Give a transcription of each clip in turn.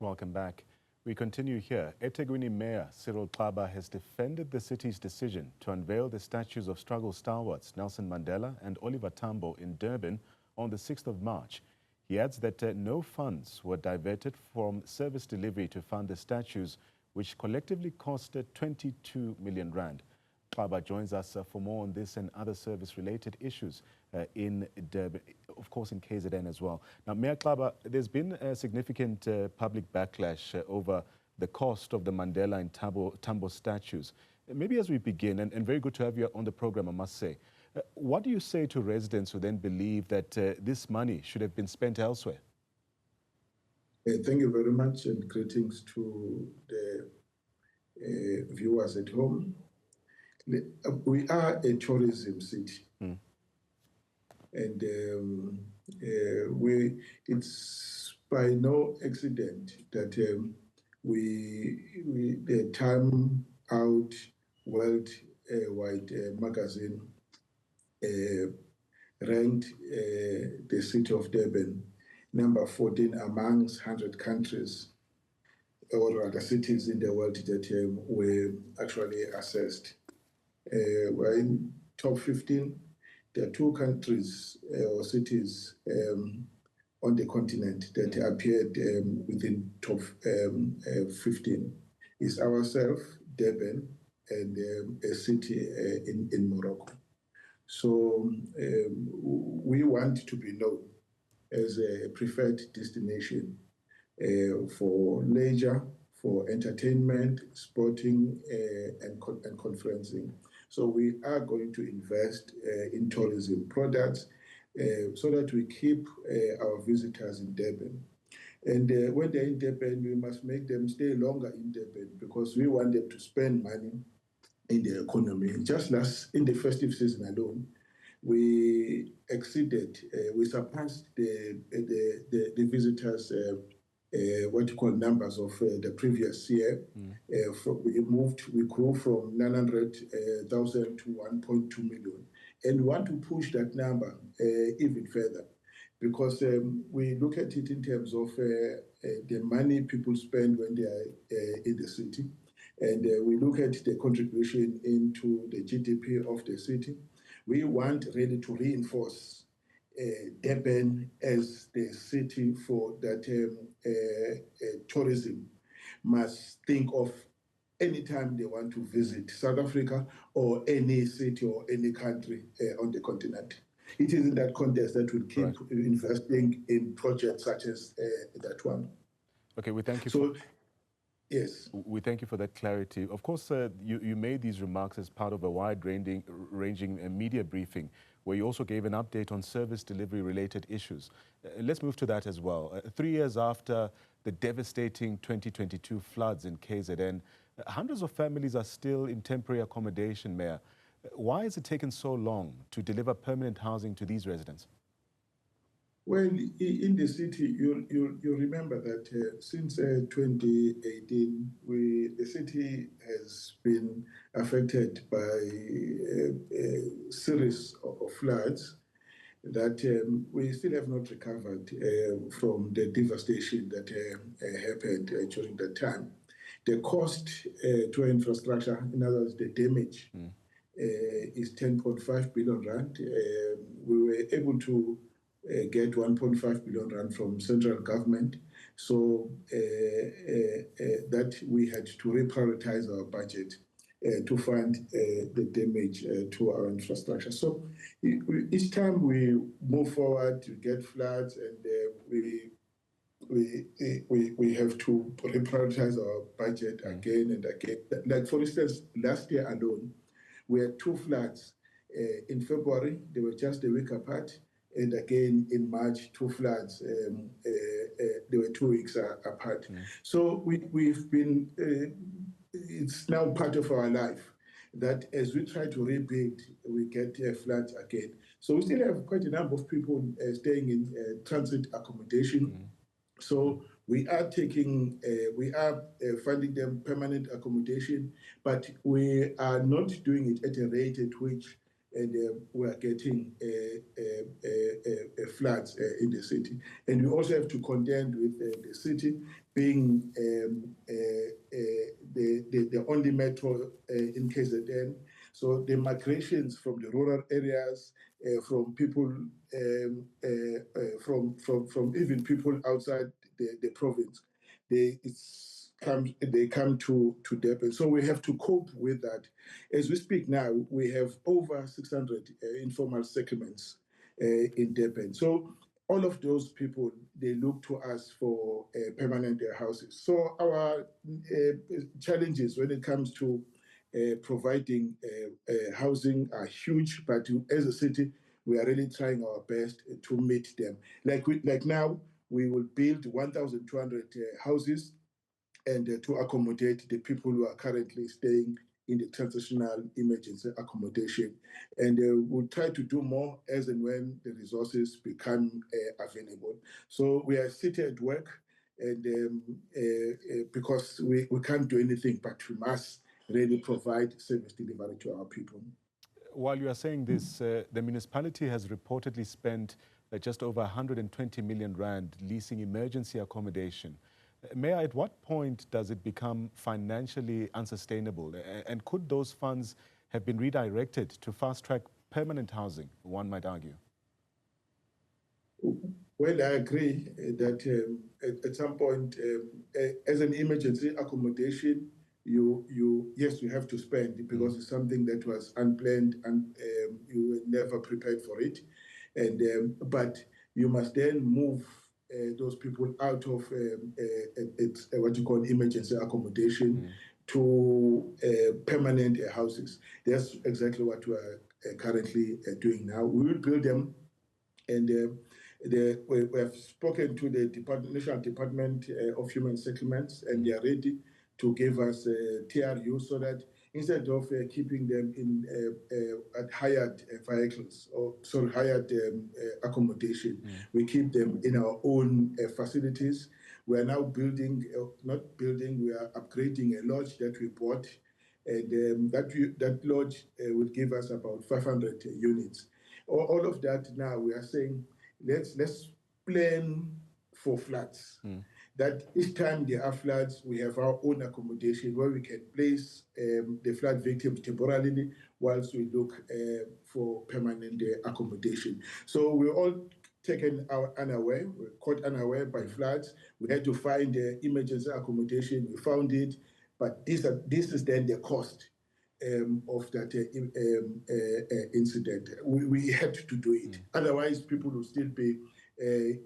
Welcome back. We continue here. eThekwini Mayor Cyril Xaba has defended the city's decision to unveil the statues of struggle stalwarts Nelson Mandela and Oliver Tambo in Durban on the 6th of March. He adds that no funds were diverted from service delivery to fund the statues, which collectively costed 22 million rand. Xaba joins us for more on this and other service-related issues in Durban, of course in KZN as well. Now, Mayor Xaba, there's been a significant public backlash over the cost of the Mandela and Tambo statues. Maybe as we begin, and very good to have you on the program, I must say, what do you say to residents who then believe that this money should have been spent elsewhere? Thank you very much, and greetings to the viewers at home. We are a tourism city, and it's by no accident that the Time Out Worldwide magazine ranked the city of Durban number 14 amongst 100 countries or other cities in the world that were actually assessed. We're in top 15. There are two countries or cities on the continent that appeared within top 15. It's ourselves, Durban, and a city in Morocco. So we want to be known as a preferred destination for leisure, for entertainment, sporting, and conferencing. So we are going to invest in tourism products so that we keep our visitors in Durban. And when they're in Durban, we must make them stay longer in Durban because we want them to spend money in the economy. Just in the festive season alone, we surpassed the visitors what you call numbers of the previous year. We grew from 900,000 to 1.2 million. And we want to push that number even further because we look at it in terms of the money people spend when they are in the city. And we look at the contribution into the GDP of the city. We want really to reinforce Durban as the city for that tourism must think of any time they want to visit South Africa or any city or any country on the continent. It is in that context that we'll keep investing in projects such as that one. Okay, we thank you. So, yes. We thank you for that clarity. Of course, you made these remarks as part of a wide-ranging media briefing where you also gave an update on service delivery-related issues. Let's move to that as well. 3 years after the devastating 2022 floods in KZN, hundreds of families are still in temporary accommodation, Mayor. Why has it taken so long to deliver permanent housing to these residents? Well, in the city, you remember that since 2018, the city has been affected by a series of floods that we still have not recovered from the devastation that happened during that time. The cost to infrastructure, in other words, the damage, is 10.5 billion rand. We were able to get 1.5 billion rand from central government, so that we had to reprioritize our budget to fund the damage to our infrastructure. So each time we move forward to get floods, and we have to reprioritize our budget again and again. Like for instance, last year alone, we had two floods in February. They were just a week apart. And again, in March, two floods, they were 2 weeks apart. So we've been, it's now part of our life that as we try to rebuild, we get floods again. So we still have quite a number of people staying in transit accommodation. So we are funding them permanent accommodation, but we are not doing it at a rate at which we are getting floods in the city. And we also have to contend with the city being the only metro in KZN. So the migrations from the rural areas, from people, from even people outside the province, they come to Durban. So we have to cope with that. As we speak now, we have over 600 informal settlements in Durban. So all of those people, they look to us for permanent houses. So our challenges when it comes to providing housing are huge, but as a city, we are really trying our best to meet them. Like now, we will build 1,200 houses and to accommodate the people who are currently staying in the transitional emergency accommodation. And we'll try to do more as and when the resources become available. So we are seated at work, and because we can't do anything, but we must really provide service delivery to our people. While you are saying this, the municipality has reportedly spent just over 120 million rand leasing emergency accommodation. Mayor, at what point does it become financially unsustainable? And could those funds have been redirected to fast-track permanent housing, one might argue? Well, I agree that at some point, as an emergency accommodation, yes, you have to spend because it's something that was unplanned and you were never prepared for it. And but you must then move those people out of what you call emergency accommodation to permanent houses. That's exactly what we are currently doing now. We will build them, and we have spoken to the National Department of Human Settlements, and they are ready to give us TRU so that instead of keeping them in at hired vehicles or hired accommodation, we keep them in our own facilities. We are now building, not building, we are upgrading a lodge that we bought, and that lodge will give us about 500 units. All of that now we are saying, let's plan for floods. That each time there are floods, we have our own accommodation where we can place the flood victims temporarily whilst we look for permanent accommodation. So we're all taken unaware, we're caught unaware by floods. We had to find emergency accommodation. We found it, but this is then the cost of that incident. We had to do it. Otherwise, people will still be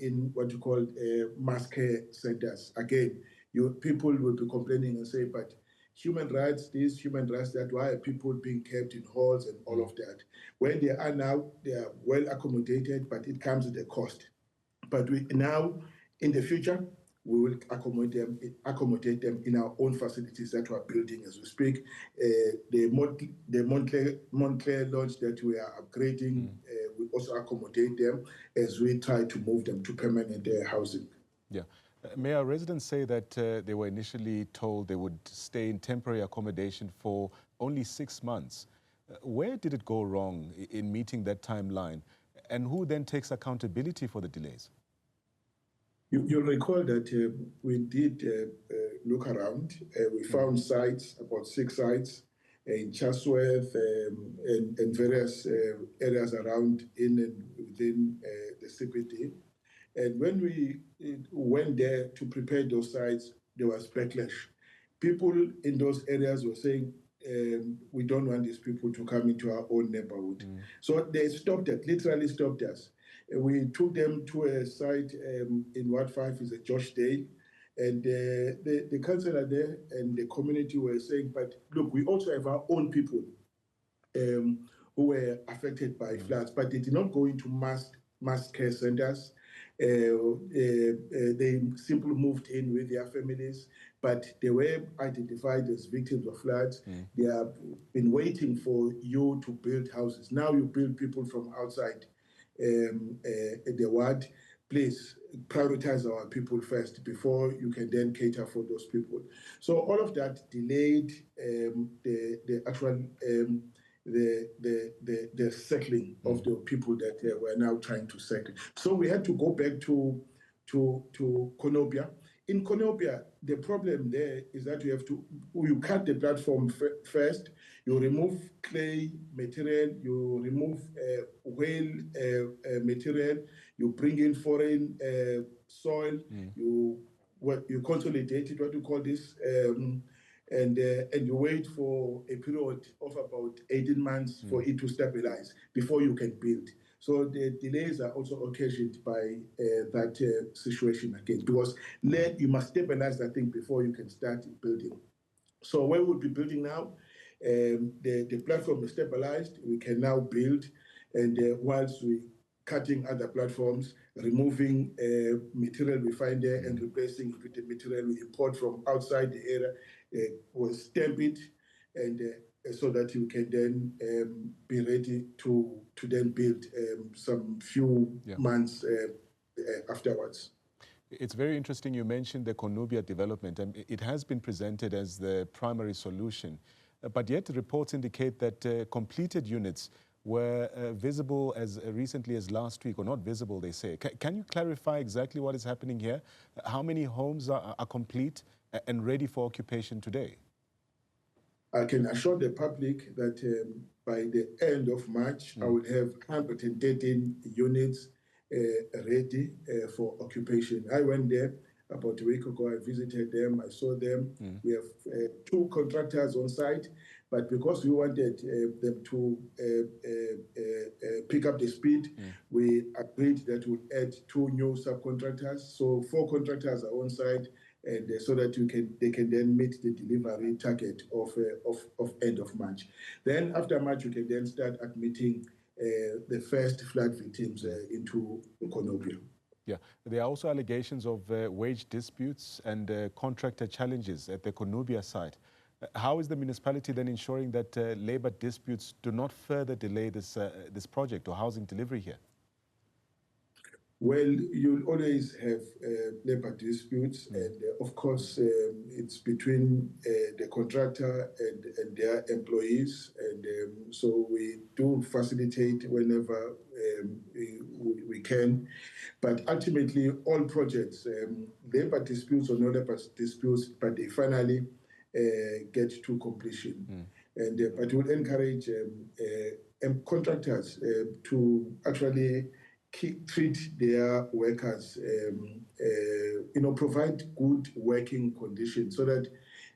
in what you call mass care centers. Again, people will be complaining and say, but human rights this, human rights that, why are people being kept in halls and all of that? When they are now, they are well accommodated, but it comes at a cost. But we now, in the future, we will accommodate them in our own facilities that we are building as we speak. The Montclair Lodge that we are upgrading, we also accommodate them as we try to move them to permanent housing. Yeah. Mayor, residents say that they were initially told they would stay in temporary accommodation for only 6 months. Where did it go wrong in meeting that timeline? And who then takes accountability for the delays? You'll recall that we did look around. We found sites, about 6 sites in Chatsworth and various areas around in and within the CBD. And when we went there to prepare those sites, there was backlash. People in those areas were saying, we don't want these people to come into our own neighborhood. So they stopped it, literally stopped us. We took them to a site in Ward 5, is a Josh Dale, and the councillor there and the community were saying, but look, we also have our own people who were affected by floods, but they did not go into mass care centers. They simply moved in with their families, but they were identified as victims of floods. They have been waiting for you to build houses. Now you build people from outside the ward. Please prioritize our people first before you can then cater for those people. So all of that delayed the actual the settling of the people that were now trying to settle. So we had to go back to Konopia. In Konopia, the problem there is that you cut the platform first, you remove clay material, you remove whale material, you bring in foreign soil, you consolidate it, what you call this, and you wait for a period of about 18 months for it to stabilize before you can build. So the delays are also occasioned by that situation again, because you must stabilize that thing before you can start building. So where we'll be building now, the platform is stabilized, we can now build, and whilst we cutting other platforms, removing material we find there and replacing it with the material we import from outside the area, we'll stamp it, and so that you can then be ready to then build some few months afterwards. It's very interesting you mentioned the Konubia development, and it has been presented as the primary solution, but yet reports indicate that completed units were visible as recently as last week, or not visible, they say. Can you clarify exactly what is happening here? How many homes are complete and ready for occupation today? I can assure the public that by the end of March, I will have 113 units ready for occupation. I went there about a week ago. I visited them. I saw them. We have 2 contractors on site, but because we wanted them to pick up the speed, we agreed that we'll add 2 new subcontractors. So 4 contractors are on site, and so that they can then meet the delivery target of end of March. Then after March, we can then start admitting the first flood victims into Konopia. Yeah, there are also allegations of wage disputes and contractor challenges at the Konubia site. How is the municipality then ensuring that labor disputes do not further delay this project or housing delivery here? Well, you'll always have labor disputes, and of course, it's between the contractor and their employees, and so we do facilitate whenever we can. But ultimately, all projects, labor disputes or no labor disputes, but they finally get to completion. And but we'll encourage contractors to actually treat their workers, provide good working conditions so that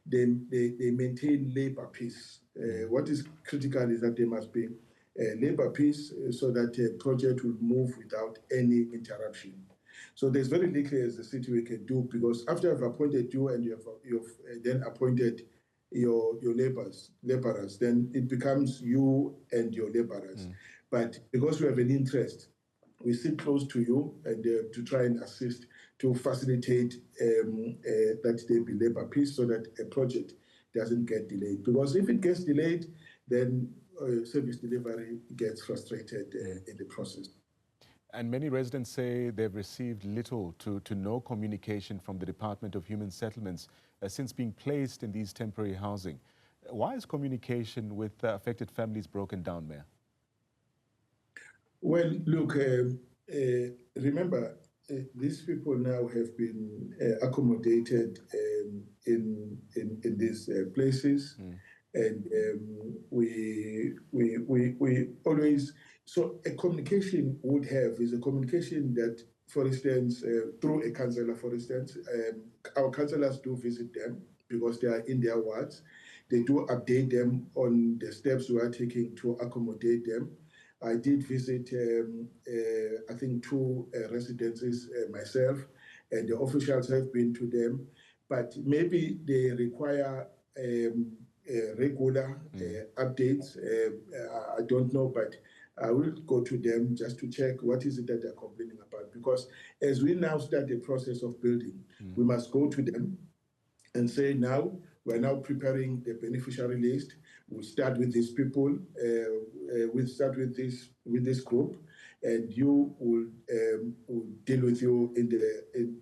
they maintain labor peace. What is critical is that there must be labor peace so that the project will move without any interruption. So there's very little as the city we can do, because after I've appointed you and you've then appointed your laborers, then it becomes you and your laborers. But because we have an interest, we sit close to you and to try and assist to facilitate that there be labor peace so that a project doesn't get delayed. Because if it gets delayed, then service delivery gets frustrated in the process. And many residents say they've received little to no communication from the Department of Human Settlements since being placed in these temporary housing. Why is communication with affected families broken down, Mayor? Well, look, remember, these people now have been accommodated in these places, and we always, so a communication is a communication that, for instance, through a councillor, for instance, our councillors do visit them because they are in their wards. They do update them on the steps we are taking to accommodate them. I did visit, I think, 2 residences myself, and the officials have been to them. But maybe they require regular updates. I don't know, but I will go to them just to check what is it that they're complaining about. Because as we now start the process of building, we must go to them and say, now, we're now preparing the beneficiary list. We'll start with these people. We'll start with this group, and you will deal with you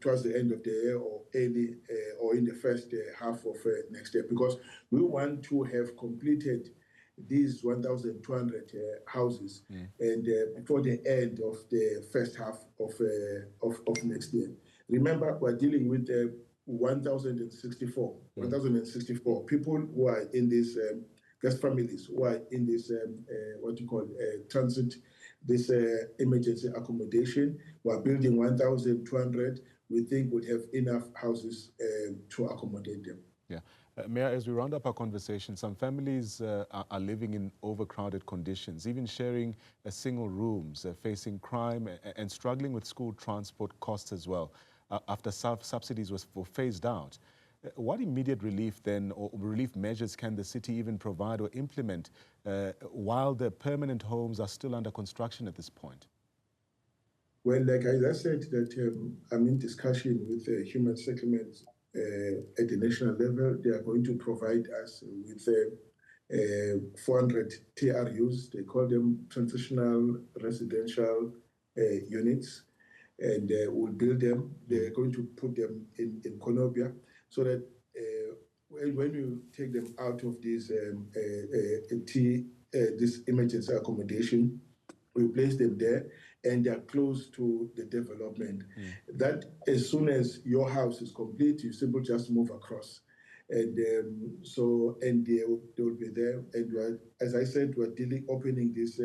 towards the end of the year or early or in the first half of next year, because we want to have completed these 1,200 houses and before the end of the first half of next year. Remember, we're dealing with 1,064 people who are in this guest families who are in this transit, this emergency accommodation. We're building 1,200. We think we'll have enough houses to accommodate them. Yeah. Mayor, as we round up our conversation, some families are living in overcrowded conditions, even sharing single rooms, facing crime and struggling with school transport costs as well, after subsidies were phased out. What immediate relief then, or relief measures can the city even provide or implement while the permanent homes are still under construction at this point? Well, like I said, that I'm in discussion with Human Settlements at the national level. They are going to provide us with 400 TRUs. They call them transitional residential units, and we'll build them. They're going to put them in Konobia, so that when you take them out of this this emergency accommodation, we place them there, and they're close to the development. That as soon as your house is complete, you simply just move across. And they will be there. And as I said, we're opening this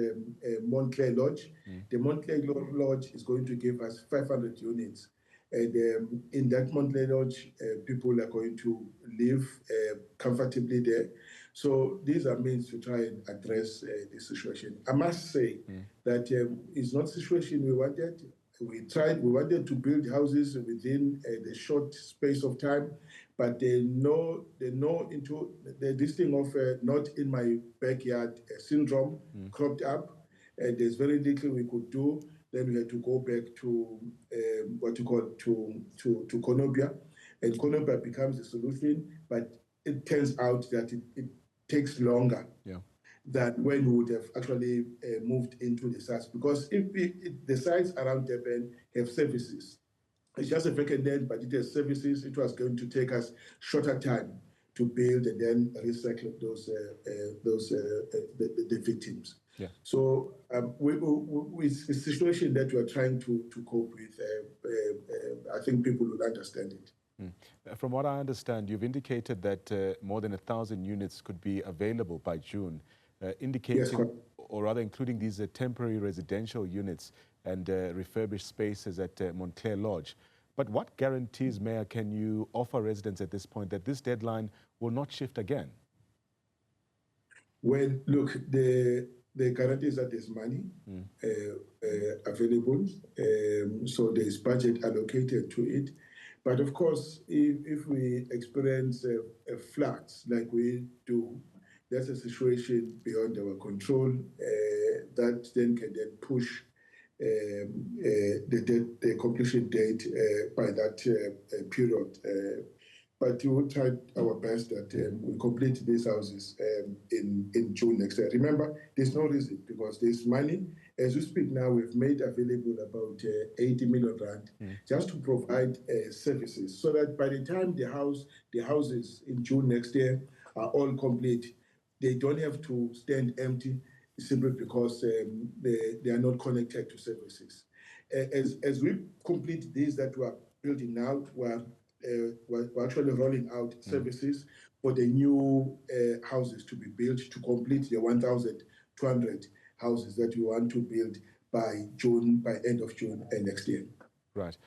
Montclair Lodge. The Montclair Lodge is going to give us 500 units. And in that Montclair Lodge, people are going to live comfortably there. So these are means to try and address the situation. I must say that it's not the situation we wanted. We wanted to build houses within the short space of time, but they know into this thing of not in my backyard syndrome cropped up, and there's very little we could do. Then we had to go back to to Konobia, and Konobia becomes the solution. But it turns out that it takes longer than when we would have actually moved into the sites, because if the sites around Durban have services, it's just a vacant land, but it has services. It was going to take us shorter time to build and then recycle the victims. Yeah. So it's a situation that we're trying to cope with. I think people will understand it. From what I understand, you've indicated that more than 1,000 units could be available by June, indicating, yes, or rather including these temporary residential units and refurbished spaces at Montclair Lodge. But what guarantees, Mayor, can you offer residents at this point that this deadline will not shift again? Well, look, the guarantee is that there's money available, so there's budget allocated to it. But of course, if we experience a floods like we do, that's a situation beyond our control that then can push the completion date by that period. But we will try our best that we complete these houses in June next year. Remember, there's no reason, because there's money. As we speak now, we've made available about 80 million rand just to provide services, so that by the time the houses in June next year are all complete, they don't have to stand empty simply because they are not connected to services. As we complete these that we are building now, we're actually rolling out services for the new houses to be built to complete the 1,200 houses that we want to build by end of June next year. Right.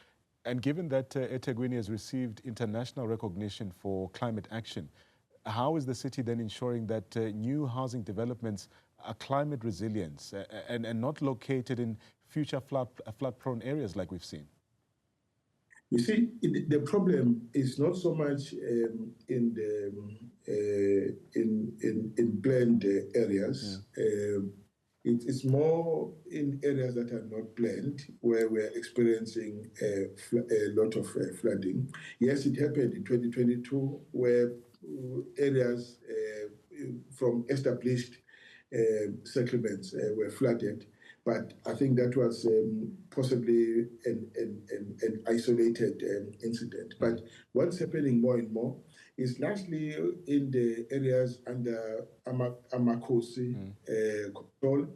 And given that eThekwini has received international recognition for climate action, how is the city then ensuring that new housing developments are climate resilient and not located in future flood-prone areas like we've seen? You see, the problem is not so much in planned areas. It's more in areas that are not planned, where we're experiencing a lot of flooding. Yes, it happened in 2022, where areas from established settlements were flooded. But I think that was possibly an isolated incident. But what's happening more and more is largely in the areas under Amakosi control.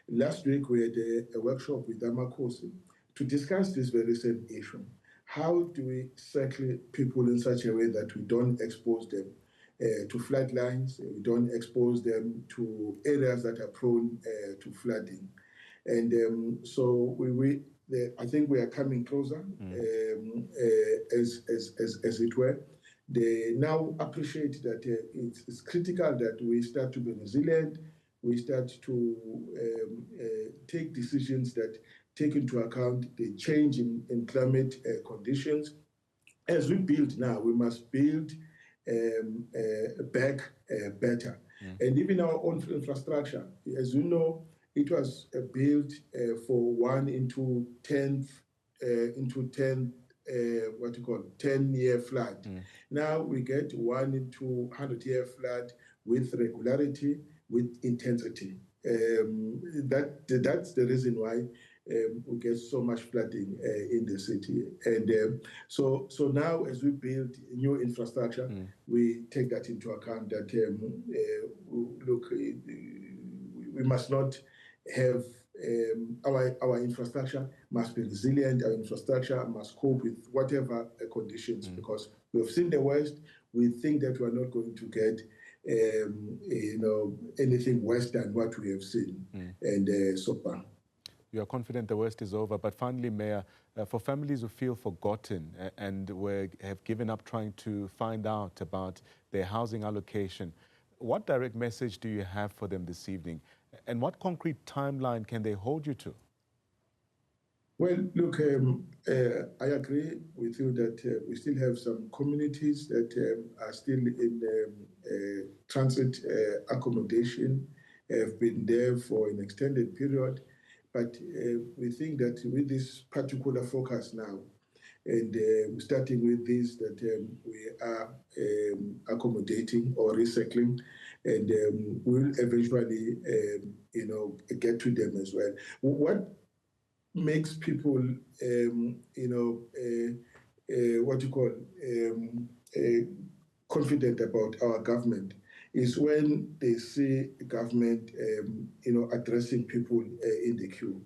Last week, we had a workshop with Amakosi to discuss this very same issue. how do we settle people in such a way that we don't expose them to flood lines, we don't expose them to areas that are prone to flooding. And so I think we are coming closer, as it were. They now appreciate that it's critical that we start to be resilient, we start to take decisions that take into account the change in climate conditions. As we build now, we must build back better. And even our own infrastructure, as you know, it was built for 1 into 10 10-year flood. Now we get 1 into 100-year flood with regularity, with intensity. That's the reason why we get so much flooding in the city. And so now as we build new infrastructure, we take that into account that, look, we must not have, our infrastructure must be resilient, our infrastructure must cope with whatever conditions, because we've seen the worst, we think that we're not going to get anything worse than what we have seen. And so far. You are confident the worst is over. But finally, Mayor, for families who feel forgotten and have given up trying to find out about their housing allocation, what direct message do you have for them this evening? And what concrete timeline can they hold you to? Well, look, I agree with you that we still have some communities that are still in transit accommodation, have been there for an extended period. But we think that with this particular focus now, and starting with this, that we are accommodating or recycling, and we'll eventually, get to them as well. What makes people, confident about our government is when they see government, addressing people in the queue.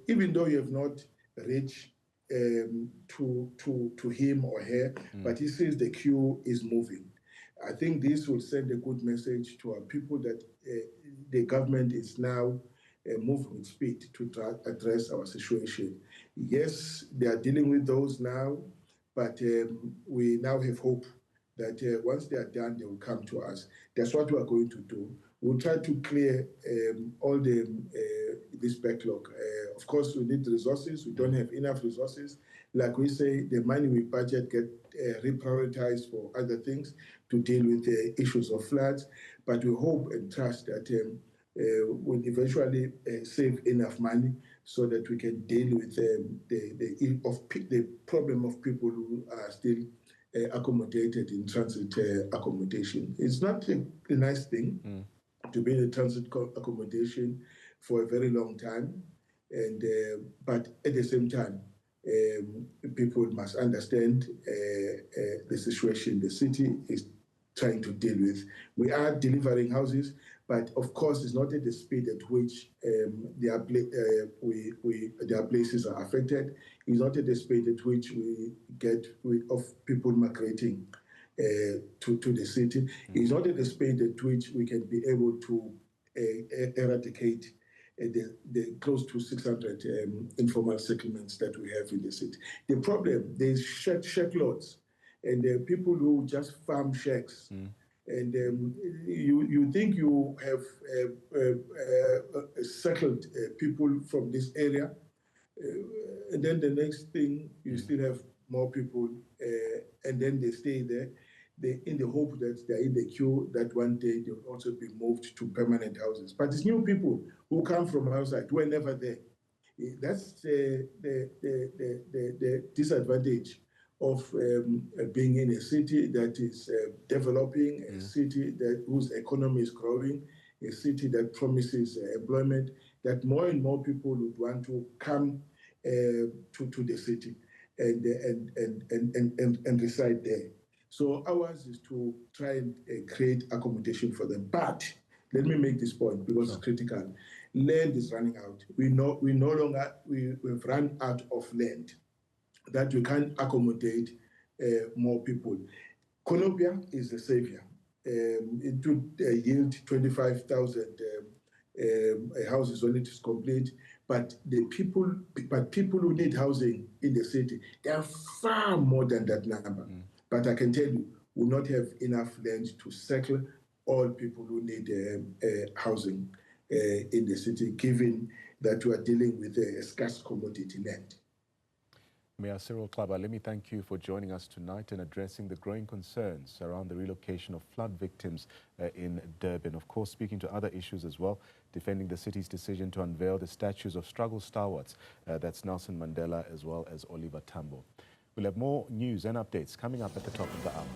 Even though you have not reached to him or her, but he sees the queue is moving. I think this will send a good message to our people that the government is now moving with speed to address our situation. Yes, they are dealing with those now, but we now have hope that once they are done, they will come to us. That's what we are going to do. We'll try to clear all this backlog. Of course, we need resources. We don't have enough resources. Like we say, the money we budget get reprioritized for other things to deal with the issues of floods. But we hope and trust that we'll eventually save enough money so that we can deal with the problem of people who are still accommodated in transit accommodation. It's not a nice thing to be in a transit accommodation for a very long time, and but at the same time, people must understand the situation the city is trying to deal with. We are delivering houses, but of course, it's not at the speed at which their places are affected. It's not at the speed at which we get rid of people migrating to the city. It's not at the speed at which we can be able to eradicate the close to 600 informal settlements that we have in the city. The problem, there's shack lots, and there are people who just farm shacks. And you think you have settled people from this area, and then the next thing you still have more people, and then they stay there. In the hope that they're in the queue, that one day they'll also be moved to permanent houses. But it's new people who come from outside who are never there. That's the disadvantage of being in a city that is developing, a city whose economy is growing, a city that promises employment, that more and more people would want to come to the city and reside there. So ours is to try and create accommodation for them. But let me make this point because it's critical. Land is running out. We've run out of land. that we can accommodate more people. Colombia is the savior. It would yield 25,000 houses when it is complete, but people who need housing in the city, they are far more than that number. But I can tell you, we will not have enough land to settle all people who need housing in the city, given that we are dealing with a scarce commodity land. Mayor Cyril Xaba, let me thank you for joining us tonight and addressing the growing concerns around the relocation of flood victims in Durban. Of course, speaking to other issues as well, defending the city's decision to unveil the statues of struggle stalwarts. That's Nelson Mandela as well as Oliver Tambo. We'll have more news and updates coming up at the top of the hour.